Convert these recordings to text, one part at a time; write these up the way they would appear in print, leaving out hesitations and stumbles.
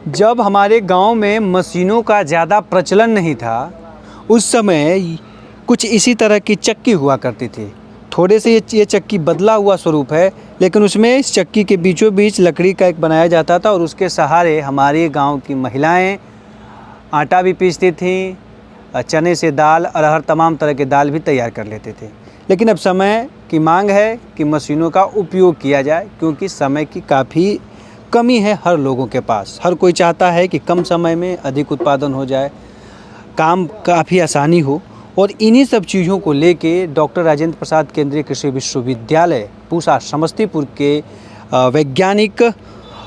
जब हमारे गांव में मशीनों का ज़्यादा प्रचलन नहीं था, उस समय कुछ इसी तरह की चक्की हुआ करती थी। थोड़े से ये चक्की बदला हुआ स्वरूप है, लेकिन उसमें इस चक्की के बीचों बीच लकड़ी का एक बनाया जाता था और उसके सहारे हमारे गांव की महिलाएं आटा भी पीसती थीं, चने से दाल, अरहर, तमाम तरह के दाल भी तैयार कर लेते थे। लेकिन अब समय की मांग है कि मशीनों का उपयोग किया जाए, क्योंकि समय की काफ़ी कमी है हर लोगों के पास। हर कोई चाहता है कि कम समय में अधिक उत्पादन हो जाए, काम काफ़ी आसानी हो। और इन्हीं सब चीज़ों को लेके डॉक्टर राजेंद्र प्रसाद केंद्रीय कृषि विश्वविद्यालय पूसा समस्तीपुर के वैज्ञानिक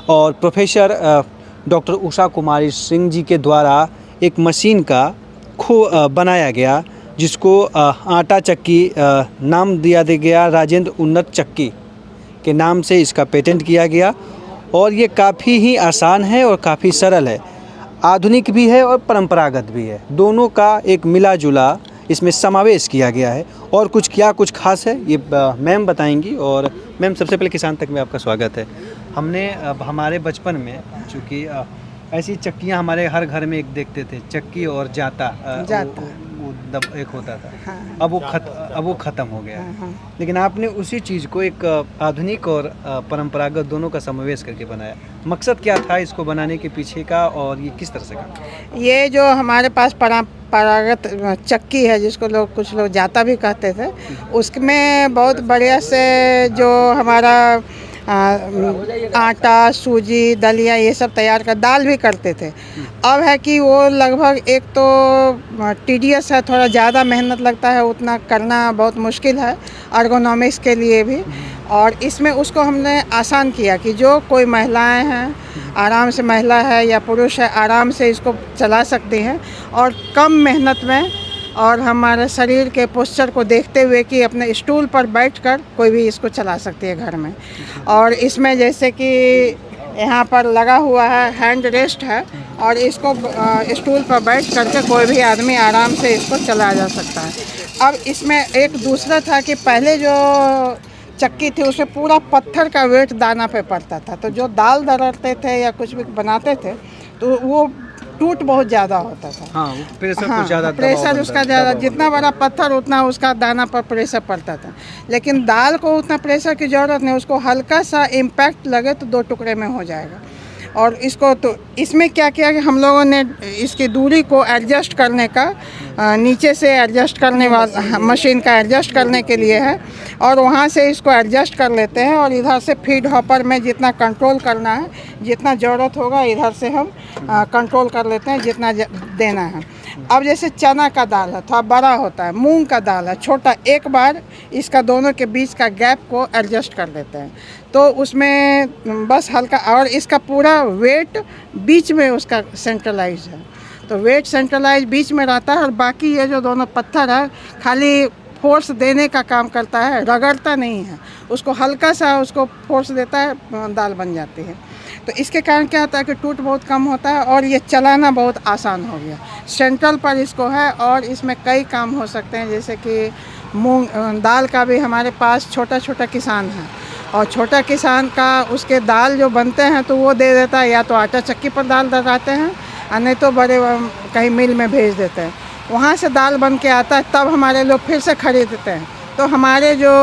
और प्रोफेसर डॉक्टर उषा कुमारी सिंह जी के द्वारा एक मशीन का बनाया गया, जिसको आटा चक्की नाम दिया गया। राजेंद्र उन्नत चक्की के नाम से इसका पेटेंट किया गया और ये काफ़ी ही आसान है और काफ़ी सरल है, आधुनिक भी है और परंपरागत भी है। दोनों का एक मिला जुला इसमें समावेश किया गया है। और कुछ खास है ये मैम बताएंगी। और मैम, सबसे पहले किसान तक में आपका स्वागत है। हमने हमारे बचपन में चूँकि ऐसी चक्कियाँ हमारे हर घर में एक देखते थे, चक्की और जाता वो एक होता था। हाँ। अब वो ख़त्म हो गया। हाँ। लेकिन आपने उसी चीज़ को एक आधुनिक और परंपरागत दोनों का समावेश करके बनाया। मकसद क्या था इसको बनाने के पीछे का, और ये किस तरह से काम? ये जो हमारे पास परंपरागत चक्की है, जिसको कुछ लोग जाता भी कहते थे, उसमें बहुत बढ़िया से जो हमारा आटा, सूजी, दलिया ये सब तैयार कर, दाल भी करते थे। अब है कि वो लगभग, एक तो टीडियस है, थोड़ा ज़्यादा मेहनत लगता है, उतना करना बहुत मुश्किल है अर्गोनॉमिक्स के लिए भी। और इसमें उसको हमने आसान किया कि जो कोई महिलाएं हैं, आराम से, महिला है या पुरुष है, आराम से इसको चला सकती हैं और कम मेहनत में, और हमारे शरीर के पोस्चर को देखते हुए कि अपने स्टूल पर बैठकर कोई भी इसको चला सकती है घर में। और इसमें जैसे कि यहाँ पर लगा हुआ है, हैंड रेस्ट है, और इसको स्टूल पर बैठ करके कोई भी आदमी आराम से इसको चलाया जा सकता है। अब इसमें एक दूसरा था कि पहले जो चक्की थी उसमें पूरा पत्थर का वेट दाना पे पड़ता था, तो जो दाल दरड़ते थे या कुछ भी बनाते थे तो वो टूट बहुत ज़्यादा होता था। हाँ, प्रेशर हाँ, कुछ ज़्यादा, प्रेशर उसका ज़्यादा, जितना बड़ा पत्थर उतना उसका दाना पर प्रेशर पड़ता था। लेकिन दाल को उतना प्रेशर की ज़रूरत नहीं, उसको हल्का सा इम्पैक्ट लगे तो 2 टुकड़े में हो जाएगा। और इसको तो इसमें क्या किया कि हम लोगों ने इसकी दूरी को एडजस्ट करने का, नीचे से एडजस्ट करने वाला मशीन का एडजस्ट करने के लिए है, और वहाँ से इसको एडजस्ट कर लेते हैं और इधर से फीड हॉपर में जितना कंट्रोल करना है, जितना ज़रूरत होगा इधर से हम कंट्रोल कर लेते हैं, जितना देना है। अब जैसे चना का दाल है, थोड़ा बड़ा होता है, मूंग का दाल है छोटा, एक बार इसका दोनों के बीच का गैप को एडजस्ट कर लेते हैं, तो उसमें बस हल्का, और इसका पूरा वेट बीच में उसका सेंट्रलाइज है, तो वेट सेंट्रलाइज बीच में रहता है। और बाकी ये जो दोनों पत्थर है खाली फोर्स देने का काम करता है, रगड़ता नहीं है, उसको हल्का सा उसको फोर्स देता है, दाल बन जाती है। तो इसके कारण क्या होता है कि टूट बहुत कम होता है और ये चलाना बहुत आसान हो गया। सेंट्रल पर इसको है और इसमें कई काम हो सकते हैं, जैसे कि मूंग दाल का भी हमारे पास छोटा छोटा किसान है, और छोटा किसान का उसके दाल जो बनते हैं तो वो दे देता है, या तो आटा चक्की पर दाल दर्राते हैं और नहीं तो बड़े कहीं मिल में भेज देते हैं, वहाँ से दाल बन के आता है, तब हमारे लोग फिर से खरीदते हैं। तो हमारे जो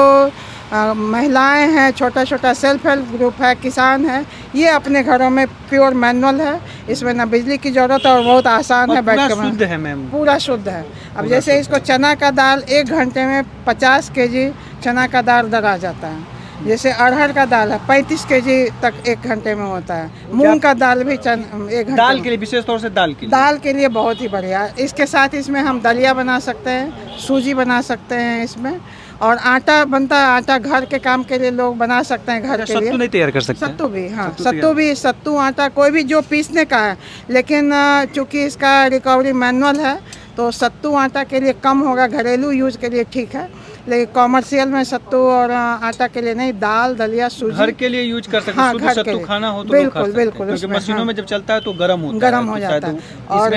महिलाएं हैं, छोटा छोटा सेल्फ हेल्प ग्रुप है, किसान है, ये अपने घरों में प्योर मैनुअल है, इसमें ना बिजली की ज़रूरत है और बहुत आसान है, बैठ कर शुद्ध है मैम, पूरा शुद्ध है। अब जैसे इसको चना का दाल 1 घंटे में 50 केजी चना का दाल दरा जाता है, जैसे अरहर का दाल है 35 केजी तक 1 घंटे में होता है, मूंग का दाल भी 1 घंटे। दाल के लिए, विशेष तौर से दाल के लिए बहुत ही बढ़िया। इसके साथ इसमें हम दलिया बना सकते हैं, सूजी बना सकते हैं इसमें, और आटा बनता है, आटा घर के काम के लिए लोग बना सकते हैं, घर के लिए। सत्तू नहीं तैयार कर सकते? सत्तू भी, हाँ, सत्तू आटा कोई भी जो पीसने का है, लेकिन चूँकि इसका रिकवरी मैनुअल है तो सत्तू आटा के लिए कम होगा, घरेलू यूज के लिए ठीक है, लेकिन कॉमर्शियल में सत्तू और आटा के लिए नहीं। दाल, दलिया, सूजी घर के लिए यूज कर सकते हैं। हाँ, शुद्ध घर सत्तू खाना हो तो बिल्कुल बिल्कुल, क्योंकि मशीनों में जब चलता है तो गर्म हो जाता है, और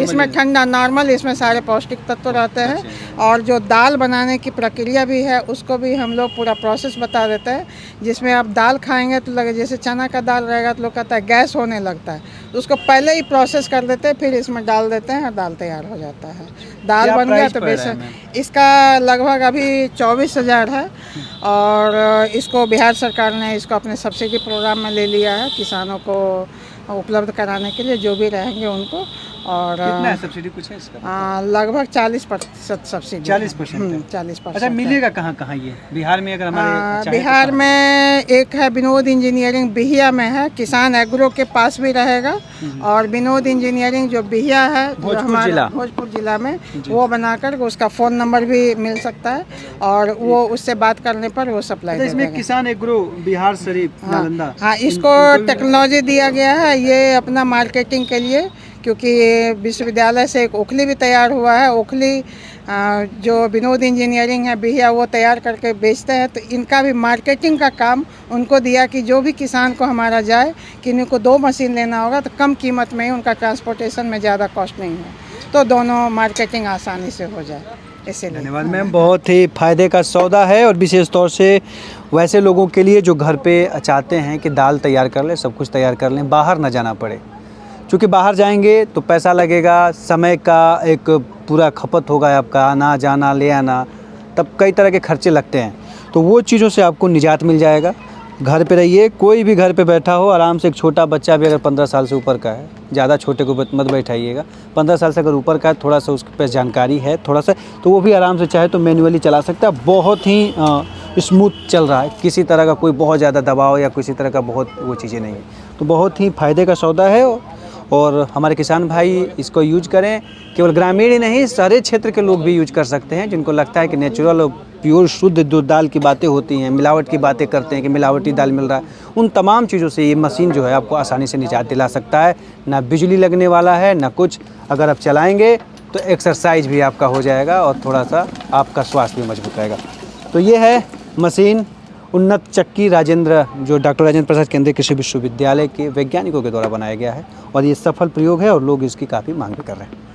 इसमें ठंडा नॉर्मल, इसमें सारे पौष्टिक तत्व रहते हैं। और जो दाल बनाने की प्रक्रिया भी है उसको भी हम लोग पूरा प्रोसेस बता देते हैं, जिसमें आप दाल खाएंगे तो लगे, जैसे चना का दाल रहेगा तो लोग कहता है गैस होने लगता है, उसको पहले ही प्रोसेस कर देते हैं, फिर इसमें डाल देते हैं और दाल तैयार हो जाता है। दाल क्या बन गया प्राइस तो पड़ रहा है बेसन मैम? इसका लगभग अभी 24,000 है और इसको बिहार सरकार ने इसको अपने सब्सिडी प्रोग्राम में ले लिया है किसानों को उपलब्ध कराने के लिए, जो भी रहेंगे उनको। और कितना है सब्सिडी, कुछ है इसका? लगभग 40% सब्सिडी 40% है। 40%। अच्छा, मिलेगा कहाँ कहाँ ये बिहार में, अगर हमारे चाहे तो बिहार कहाँ? में एक है विनोद इंजीनियरिंग बिहिया में है, किसान एग्रो के पास भी रहेगा। और विनोद इंजीनियरिंग जो बिहिया है, जो भोजपुर हमारा जिला। भोजपुर जिला में, वो बनाकर उसका फ़ोन नंबर भी मिल सकता है और वो उससे बात करने पर वो सप्लाई अच्छा, दे इसमें देगा। किसान एग्रो बिहार शरीफ नालंदा, हाँ, इसको टेक्नोलॉजी दिया गया है ये अपना मार्केटिंग के लिए, क्योंकि ये विश्वविद्यालय से एक ओखली भी तैयार हुआ है। ओखली जो विनोद इंजीनियरिंग है बिहिया, वो तैयार करके बेचते हैं, तो इनका भी मार्केटिंग का काम उनको दिया कि जो भी किसान को हमारा जाए कि इनको 2 मशीन लेना होगा तो कम कीमत में ही, उनका ट्रांसपोर्टेशन में ज़्यादा कॉस्ट नहीं है, तो दोनों मार्केटिंग आसानी से हो जाए, इसीलिए। धन्यवाद मैम, बहुत ही फायदे का सौदा है और विशेष तौर से वैसे लोगों के लिए जो घर पे चाहते हैं कि दाल तैयार कर लें, सब कुछ तैयार कर लें, बाहर ना जाना पड़े। क्योंकि बाहर जाएंगे तो पैसा लगेगा, समय का एक पूरा खपत होगा आपका, आना जाना ले आना, तब कई तरह के खर्चे लगते हैं। तो वो चीज़ों से आपको निजात मिल जाएगा। घर पे रहिए, कोई भी घर पे बैठा हो आराम से, एक छोटा बच्चा भी अगर 15 साल से ऊपर का है, ज़्यादा छोटे को मत बैठाइएगा, 15 साल से अगर ऊपर का है, थोड़ा सा उसके पास जानकारी है थोड़ा सा, तो वो भी आराम से चाहे तो मैनुअली चला सकता है। बहुत ही स्मूथ चल रहा है, किसी तरह का कोई बहुत ज़्यादा दबाव या किसी तरह का बहुत वो चीज़ें नहीं है, तो बहुत ही फ़ायदे का सौदा है। और हमारे किसान भाई इसको यूज करें, केवल ग्रामीण ही नहीं, शहरी क्षेत्र के लोग भी यूज कर सकते हैं, जिनको लगता है कि नेचुरल और प्योर शुद्ध जो दाल की बातें होती हैं, मिलावट की बातें करते हैं कि मिलावटी दाल मिल रहा है, उन तमाम चीज़ों से ये मशीन जो है आपको आसानी से निजात दिला सकता है। ना बिजली लगने वाला है ना कुछ, अगर आप चलाएँगे तो एक्सरसाइज भी आपका हो जाएगा और थोड़ा सा आपका स्वास्थ्य भी मजबूत रहेगा। तो ये है मशीन उन्नत चक्की राजेंद्र, जो डॉक्टर राजेंद्र प्रसाद केंद्रीय कृषि विश्वविद्यालय के वैज्ञानिकों के द्वारा बनाया गया है और ये सफल प्रयोग है और लोग इसकी काफ़ी मांग भी कर रहे हैं।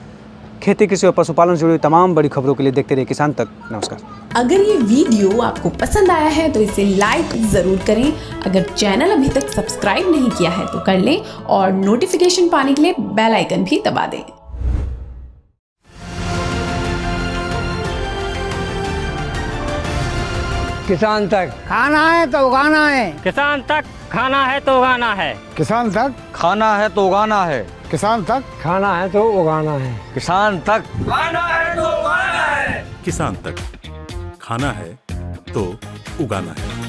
खेती, कृषि और पशुपालन से जुड़ी तमाम बड़ी खबरों के लिए देखते रहिए किसान तक। नमस्कार। अगर ये वीडियो आपको पसंद आया है तो इसे लाइक ज़रूर करें। अगर चैनल अभी तक सब्सक्राइब नहीं किया है तो कर लें और नोटिफिकेशन पाने के लिए बेल आइकन भी दबा दें। किसान तक खाना है तो उगाना है, किसान तक खाना है तो उगाना है, किसान तक खाना है तो उगाना है, किसान तक खाना है तो उगाना है, किसान तक किसान तक खाना है तो उगाना है।